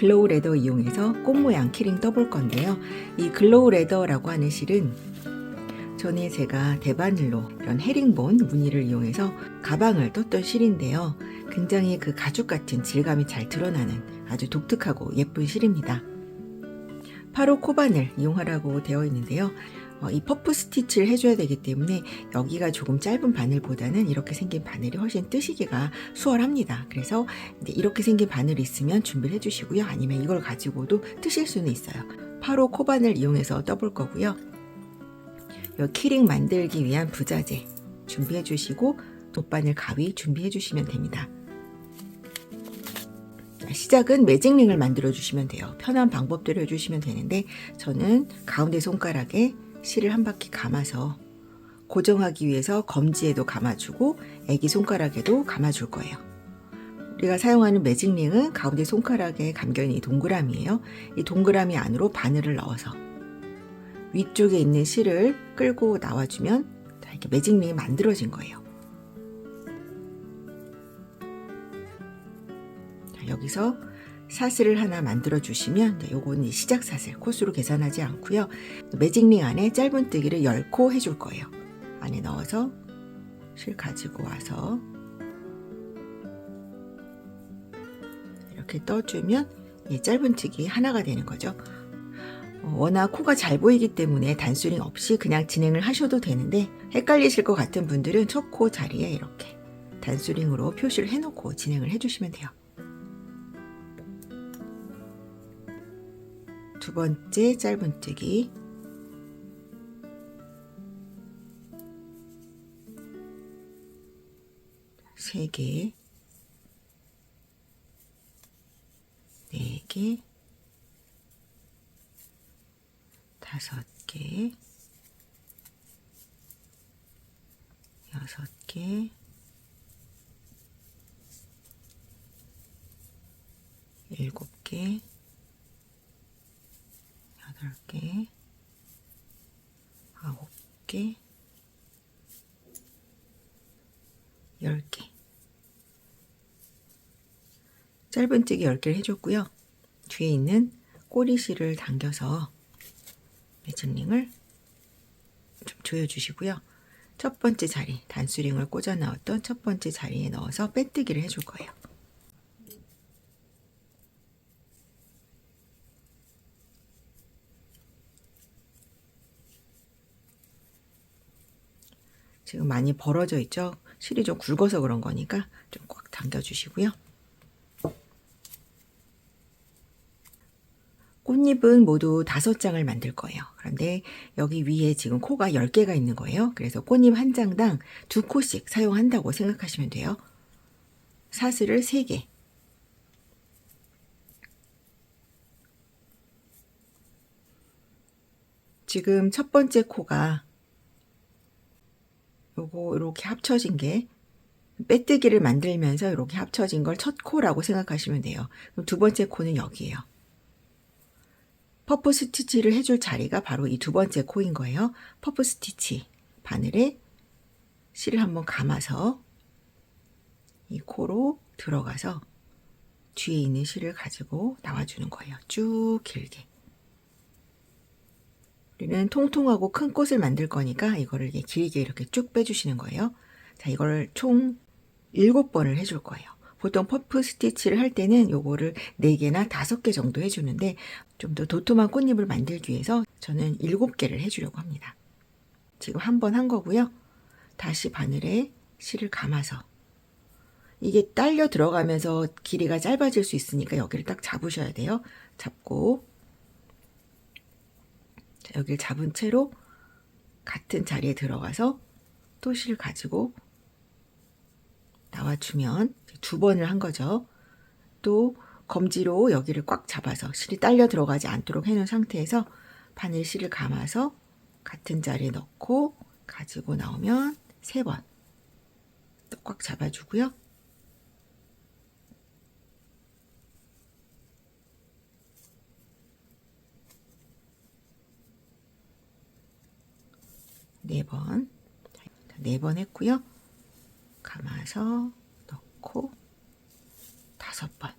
글로우 레더 이용해서 꽃 모양 키링 떠볼 건데요. 이 글로우 레더라고 하는 실은 전에 제가 대바늘로 이런 헤링본 무늬를 이용해서 가방을 떴던 실인데요. 굉장히 그 가죽 같은 질감이 잘 드러나는 아주 독특하고 예쁜 실입니다. 8호 코바늘 이용하라고 되어 있는데요. 이 퍼프 스티치를 해줘야 되기 때문에 여기가 조금 짧은 바늘보다는 이렇게 생긴 바늘이 훨씬 뜨시기가 수월합니다. 그래서 이렇게 생긴 바늘이 있으면 준비를 해주시고요. 아니면 이걸 가지고도 뜨실 수는 있어요. 8호 코바늘 이용해서 떠볼 거고요. 이 키링 만들기 위한 부자재 준비해 주시고 돗바늘 가위 준비해 주시면 됩니다. 시작은 매직링을 만들어 주시면 돼요. 편한 방법대로 해주시면 되는데 저는 가운데 손가락에 실을 한 바퀴 감아서 고정하기 위해서 검지에도 감아주고 애기 손가락에도 감아줄 거예요. 우리가 사용하는 매직링은 가운데 손가락에 감겨있는 이 동그라미예요. 이 동그라미 안으로 바늘을 넣어서 위쪽에 있는 실을 끌고 나와주면 이렇게 매직링이 만들어진 거예요. 여기서 사슬을 하나 만들어 주시면 요거는 시작 사슬 코수로 계산하지 않고요. 매직링 안에 짧은뜨기를 10코 해줄 거예요. 안에 넣어서 실 가지고 와서 이렇게 떠주면 이 짧은뜨기 하나가 되는 거죠. 워낙 코가 잘 보이기 때문에 단수링 없이 그냥 진행을 하셔도 되는데 헷갈리실 것 같은 분들은 첫 코 자리에 이렇게 단수링으로 표시를 해놓고 진행을 해주시면 돼요. 두 번째 짧은뜨기 세 개, 네 개, 다섯 개, 여섯 개, 일곱 개, 8개, 9개, 10개. 짧은뜨기 10개를 해줬고요. 뒤에 있는 꼬리실을 당겨서 매직링을 좀 조여주시고요. 첫 번째 자리, 단수링을 꽂아 나왔던 첫 번째 자리에 넣어서 빼뜨기를 해줄 거예요. 지금 많이 벌어져 있죠? 실이 좀 굵어서 그런 거니까 좀 꽉 당겨주시고요. 꽃잎은 모두 5장을 만들 거예요. 그런데 여기 위에 지금 코가 10개가 있는 거예요. 그래서 꽃잎 한 장당 2코씩 사용한다고 생각하시면 돼요. 사슬을 3개. 지금 첫 번째 코가 요거 이렇게 합쳐진 게 빼뜨기를 만들면서 이렇게 합쳐진 걸 첫 코라고 생각하시면 돼요. 그럼 두 번째 코는 여기에요. 퍼프 스티치를 해줄 자리가 바로 이 두 번째 코인 거예요. 퍼프 스티치 바늘에 실을 한번 감아서 이 코로 들어가서 뒤에 있는 실을 가지고 나와주는 거예요. 쭉 길게. 우리는 통통하고 큰 꽃을 만들 거니까 이거를 길게 이렇게 쭉 빼주시는 거예요. 자, 이걸 총 7번을 해줄 거예요. 보통 퍼프 스티치를 할 때는 요거를 4개나 5개 정도 해주는데 좀 더 도톰한 꽃잎을 만들기 위해서 저는 7개를 해주려고 합니다. 지금 한 번 한 거고요. 다시 바늘에 실을 감아서 이게 딸려 들어가면서 길이가 짧아질 수 있으니까 여기를 딱 잡으셔야 돼요. 잡고 자, 여기를 잡은 채로 같은 자리에 들어가서 또 실 가지고 나와주면 2번을 한 거죠. 또 검지로 여기를 꽉 잡아서 실이 딸려 들어가지 않도록 해놓은 상태에서 바늘 실을 감아서 같은 자리에 넣고 가지고 나오면 3번 또 꽉 잡아주고요. 네 번 했고요. 감아서 넣고 5번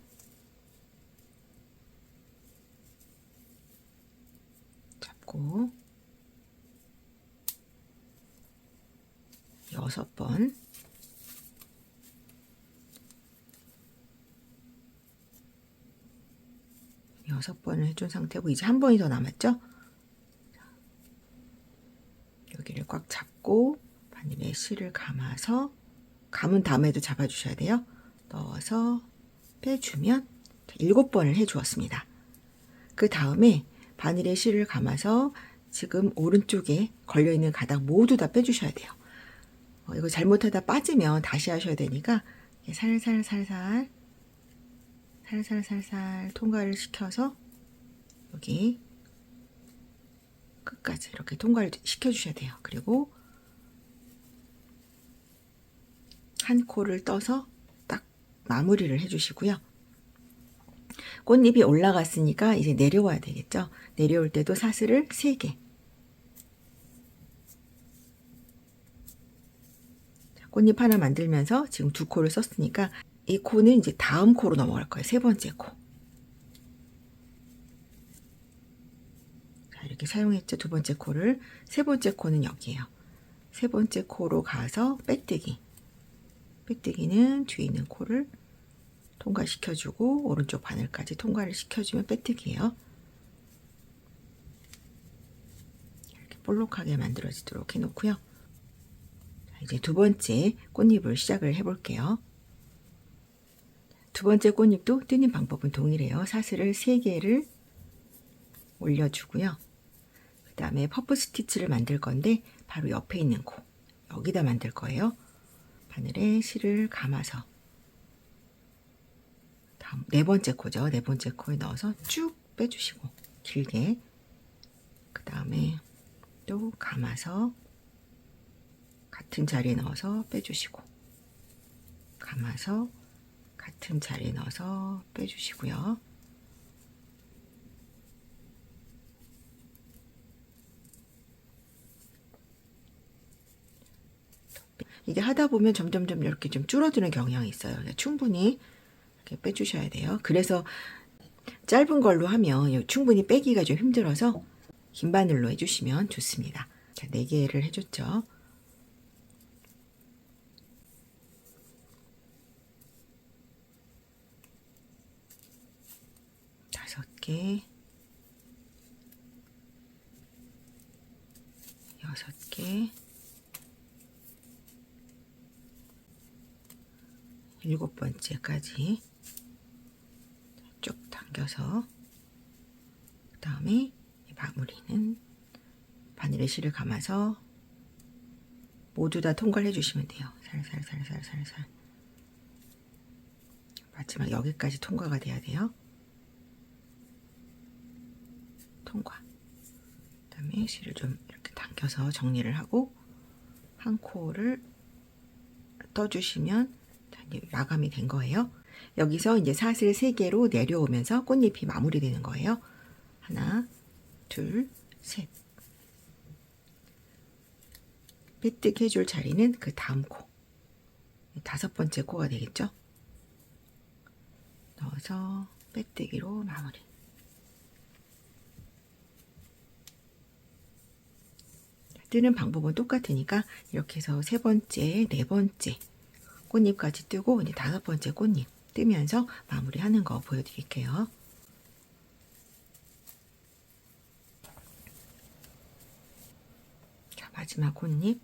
잡고 6번, 6번을 해준 상태고 이제 한 번이 더 남았죠? 여기를 꽉 잡고 바늘에 실을 감아서, 감은 다음에도 잡아주셔야 돼요. 넣어서 빼주면 7번을 해주었습니다. 그 다음에 바늘에 실을 감아서 지금 오른쪽에 걸려있는 가닥 모두 다 빼주셔야 돼요. 이거 잘못하다 빠지면 다시 하셔야 되니까 살살살살 통과를 시켜서 여기 끝까지 이렇게 통과를 시켜주셔야 돼요. 그리고 한 코를 떠서 딱 마무리를 해주시고요. 꽃잎이 올라갔으니까 이제 내려와야 되겠죠. 내려올 때도 사슬을 3개. 꽃잎 하나 만들면서 지금 2코를 썼으니까 이 코는 이제 다음 코로 넘어갈 거예요. 3번째 코. 자, 이렇게 사용했죠. 2번째 코를. 3번째 코는 여기에요. 3번째 코로 가서 빼뜨기. 빼뜨기는 뒤에 있는 코를 통과시켜주고 오른쪽 바늘까지 통과를 시켜주면 빼뜨기예요. 이렇게 볼록하게 만들어지도록 해놓고요. 자, 이제 2번째 꽃잎을 시작을 해볼게요. 2번째 꽃잎도 뜨는 방법은 동일해요. 사슬을 3개를 올려주고요. 그 다음에 퍼프 스티치를 만들 건데 바로 옆에 있는 코, 여기다 만들 거예요. 바늘에 실을 감아서 다음 4번째 코죠. 4번째 코에 넣어서 쭉 빼주시고 길게, 그 다음에 또 감아서 같은 자리에 넣어서 빼주시고, 감아서 같은 자리에 넣어서 빼주시고요. 이게 하다 보면 점점 이렇게 좀 줄어드는 경향이 있어요. 충분히 이렇게 빼주셔야 돼요. 그래서 짧은 걸로 하면 충분히 빼기가 좀 힘들어서 긴 바늘로 해주시면 좋습니다. 자, 4개를 해줬죠. 다섯 개, 6개, 7번째까지 쭉 당겨서, 그 다음에 마무리는 바늘에 실을 감아서 모두 다 통과를 해주시면 돼요. 살살 마지막 여기까지 통과가 돼야 돼요. 통과. 그 다음에 실을 좀 이렇게 당겨서 정리를 하고 한 코를 떠주시면 마감이 된 거예요. 여기서 이제 사슬 3개로 내려오면서 꽃잎이 마무리되는 거예요. 하나, 둘, 셋. 빼뜨기 해줄 자리는 그 다음 코, 5번째 코가 되겠죠. 넣어서 빼뜨기로 마무리. 뜨는 방법은 똑같으니까 이렇게 해서 3번째, 4번째 꽃잎까지 뜨고 이제 5번째 꽃잎 뜨면서 마무리하는 거 보여드릴게요. 자, 마지막 꽃잎.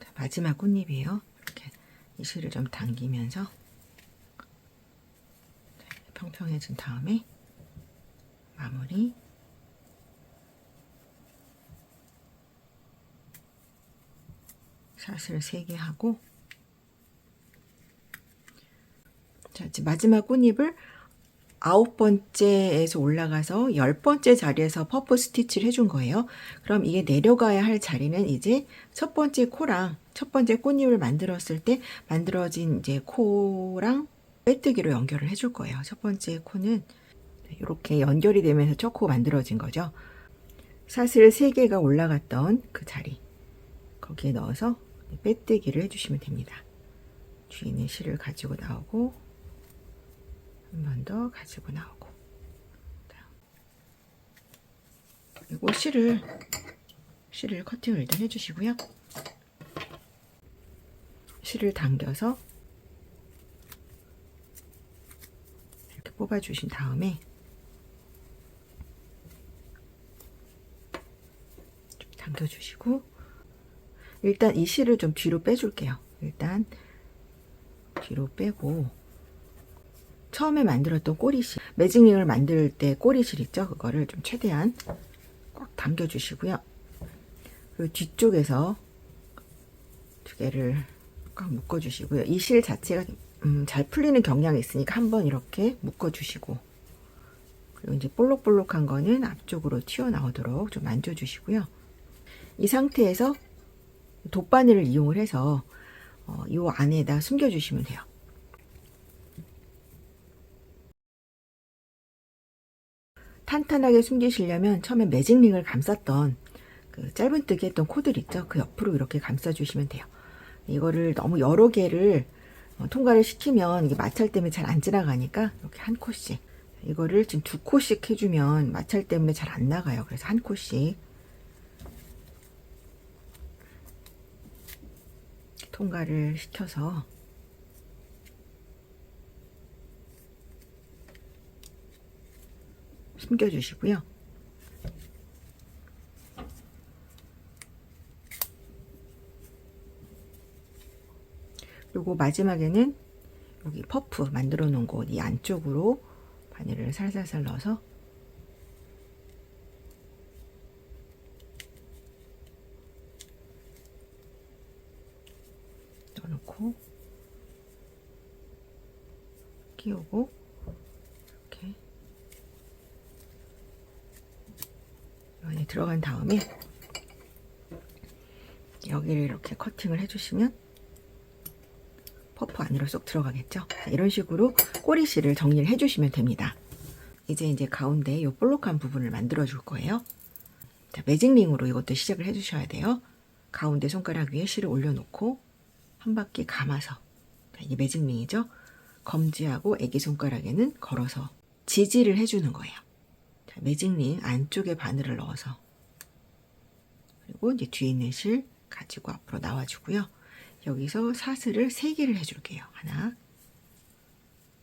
자, 마지막 꽃잎이에요. 이렇게 이 실을 좀 당기면서 평평해진 다음에 마무리. 사슬 3개 하고, 자, 이제 마지막 꽃잎을 9번째에서 올라가서 10번째 자리에서 퍼프 스티치를 해준 거예요. 그럼 이게 내려가야 할 자리는 이제 첫 번째 코랑 첫 번째 꽃잎을 만들었을 때 만들어진 이제 코랑 빼뜨기로 연결을 해줄 거예요. 첫 번째 코는 이렇게 연결이 되면서 첫 코가 만들어진 거죠. 사슬 3개가 올라갔던 그 자리, 거기에 넣어서 빼뜨기를 해주시면 됩니다. 뒤에 있는 실을 가지고 나오고 한 번 더 가지고 나오고, 그리고 실을 커팅을 일단 해주시고요. 실을 당겨서 이렇게 뽑아주신 다음에 좀 당겨주시고, 일단 이 실을 좀 뒤로 빼줄게요. 일단 뒤로 빼고, 처음에 만들었던 꼬리실, 매직링을 만들 때 꼬리실 있죠? 그거를 좀 최대한 꽉 당겨주시고요. 그리고 뒤쪽에서 두 개를 꽉 묶어주시고요. 이 실 자체가 잘 풀리는 경향이 있으니까 한번 이렇게 묶어주시고, 그리고 이제 볼록볼록한 거는 앞쪽으로 튀어나오도록 좀 만져주시고요. 이 상태에서 돗바늘을 이용을 해서 이 안에다 숨겨주시면 돼요. 탄탄하게 숨기시려면 처음에 매직링을 감쌌던 그 짧은뜨기 했던 코들 있죠? 그 옆으로 이렇게 감싸주시면 돼요. 이거를 너무 여러 개를 통과를 시키면 이게 마찰 때문에 잘 안 지나가니까 이렇게 한 코씩, 이거를 지금 2코씩 해주면 마찰 때문에 잘 안 나가요. 그래서 한 코씩 통과를 시켜서 숨겨주시고요. 그리고 마지막에는 여기 퍼프 만들어 놓은 곳 이 안쪽으로 바늘을 살살살 넣어서 넣어놓고 끼우고, 이렇게 안에 들어간 다음에 여기를 이렇게 커팅을 해주시면 퍼프 안으로 쏙 들어가겠죠. 자, 이런 식으로 꼬리실을 정리를 해주시면 됩니다. 이제 가운데 이 볼록한 부분을 만들어 줄 거예요. 자, 매직링으로 이것도 시작을 해주셔야 돼요. 가운데 손가락 위에 실을 올려놓고 한 바퀴 감아서, 자, 이게 매직링이죠. 검지하고 애기 손가락에는 걸어서 지지를 해주는 거예요. 자, 매직링 안쪽에 바늘을 넣어서, 그리고 이제 뒤에 있는 실 가지고 앞으로 나와주고요. 여기서 사슬을 3개를 해줄게요. 하나,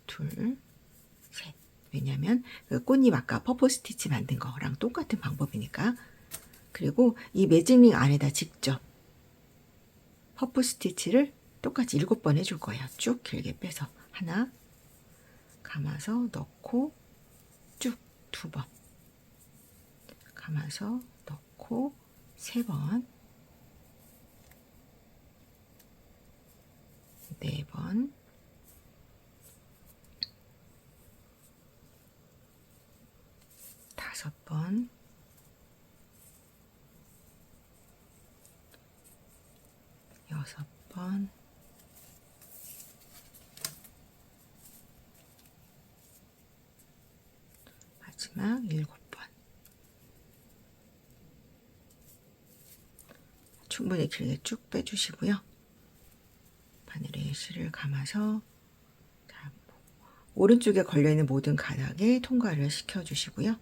둘, 셋. 왜냐면 그 꽃잎 아까 퍼프 스티치 만든 거랑 똑같은 방법이니까. 그리고 이 매직링 안에다 직접 퍼프 스티치를 똑같이 7번 해줄 거예요. 쭉 길게 빼서 하나, 감아서 넣고 쭉 2번, 감아서 넣고 3번, 4번, 5번, 6번, 7번. 충분히 길게 쭉 빼주시고요. 바늘에 실을 감아서, 자, 오른쪽에 걸려있는 모든 가닥에 통과를 시켜주시고요. 자,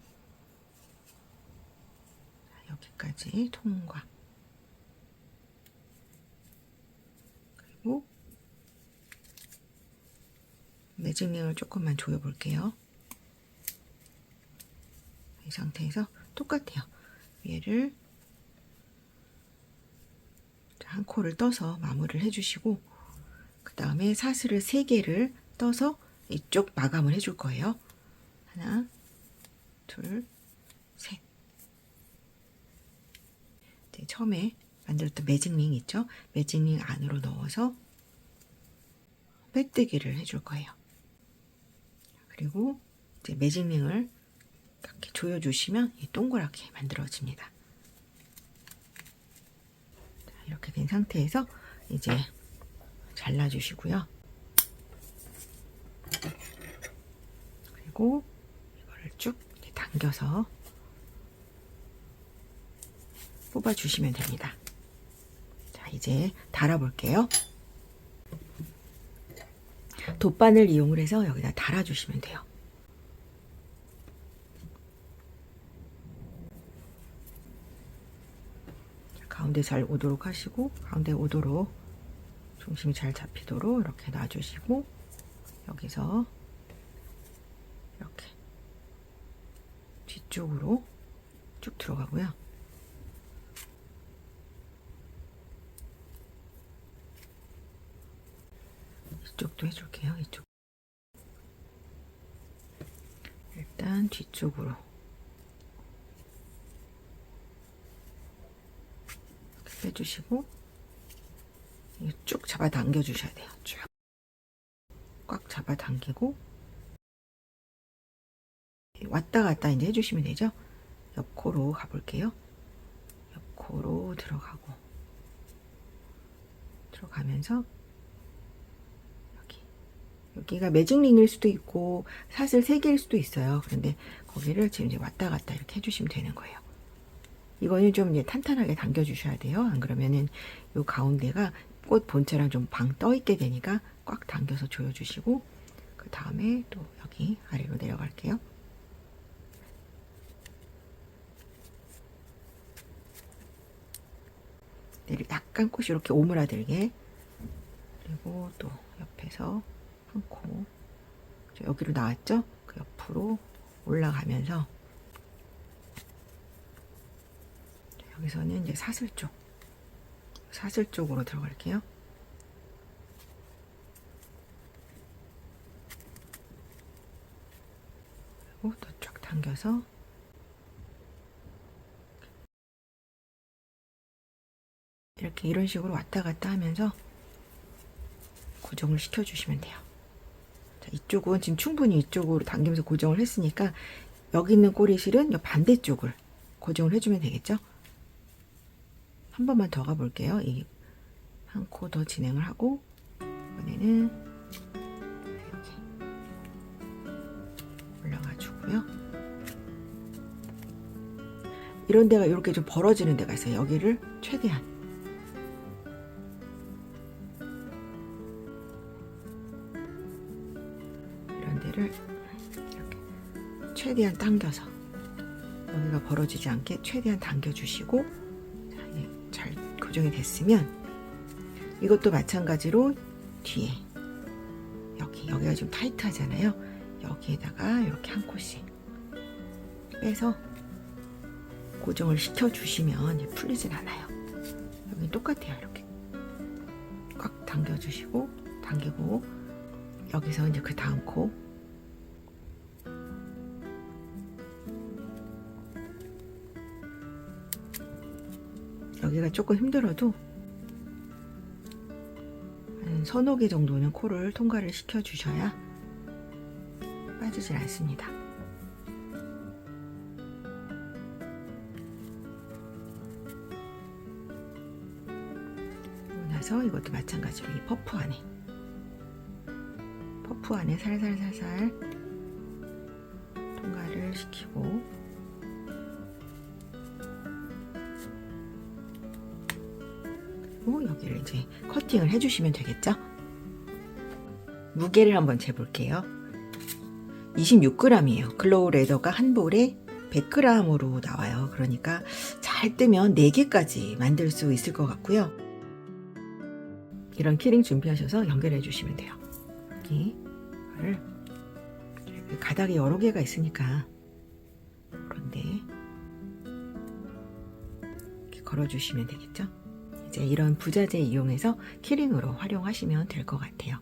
여기까지 통과. 그리고 매직링을 조금만 조여볼게요. 이 상태에서 똑같아요. 얘를 한 코를 떠서 마무리를 해주시고, 그 다음에 사슬을 3개를 떠서 이쪽 마감을 해줄 거예요. 하나, 둘, 셋. 이제 처음에 만들었던 매직링 있죠? 매직링 안으로 넣어서 빼뜨기를 해줄 거예요. 그리고 이제 매직링을 이렇게 조여주시면 동그랗게 만들어집니다. 자, 이렇게 된 상태에서 이제 잘라주시고요. 그리고 이거를 쭉 당겨서 뽑아주시면 됩니다. 자, 이제 달아볼게요. 돗바늘 이용을 해서 여기다 달아주시면 돼요. 가운데 잘 오도록 하시고, 가운데 오도록 중심이 잘 잡히도록 이렇게 놔주시고, 여기서 이렇게 뒤쪽으로 쭉 들어가고요. 이쪽도 해줄게요. 이쪽. 일단 뒤쪽으로 빼주시고 쭉 잡아 당겨 주셔야 돼요. 쭉 꽉 잡아 당기고 왔다 갔다 이제 해주시면 되죠. 옆코로 가볼게요. 옆코로 들어가면서 여기가 매직링일 수도 있고 사슬 3개일 수도 있어요. 그런데 거기를 지금 이제 왔다 갔다 이렇게 해주시면 되는 거예요. 이거는 좀 이제 탄탄하게 당겨 주셔야 돼요. 안 그러면은 요 가운데가 꽃 본체랑 좀 방 떠 있게 되니까 꽉 당겨서 조여주시고, 그 다음에 또 여기 아래로 내려갈게요. 약간 꽃이 이렇게 오므라들게, 그리고 또 옆에서 한 코 여기로 나왔죠? 그 옆으로 올라가면서 여기서는 이제 사슬 쪽으로 들어갈게요. 그리고 또 쫙 당겨서 이렇게 이런 식으로 왔다 갔다 하면서 고정을 시켜주시면 돼요. 자, 이쪽은 지금 충분히 이쪽으로 당기면서 고정을 했으니까 여기 있는 꼬리실은 이 반대쪽을 고정을 해주면 되겠죠? 한 번만 더 가볼게요. 한 코 더 진행을 하고, 이번에는 이렇게 올라가 주고요. 이런 데가 이렇게 좀 벌어지는 데가 있어요. 여기를 최대한 이런 데를 이렇게 최대한 당겨서 여기가 벌어지지 않게 최대한 당겨주시고, 잘 고정이 됐으면 이것도 마찬가지로 뒤에 여기가 좀 타이트하잖아요. 여기에다가 이렇게 한 코씩 빼서 고정을 시켜주시면 풀리진 않아요. 여기 똑같아요. 이렇게 꽉 당겨주시고, 당기고, 여기서 이제 그 다음 코 여기가 조금 힘들어도 한 서너 개 정도는 코를 통과를 시켜주셔야 빠지질 않습니다. 그러고 나서 이것도 마찬가지로 이 퍼프 안에 살살살살 통과를 시키고, 여기를 이제 커팅을 해주시면 되겠죠? 무게를 한번 재볼게요. 26g이에요. 글로우 레더가 한 볼에 100g으로 나와요. 그러니까 잘 뜨면 4개까지 만들 수 있을 것 같고요. 이런 키링 준비하셔서 연결해 주시면 돼요. 여기 가닥이 여러 개가 있으니까 그런데 이렇게 걸어주시면 되겠죠? 이제 이런 부자재 이용해서 키링으로 활용하시면 될 것 같아요.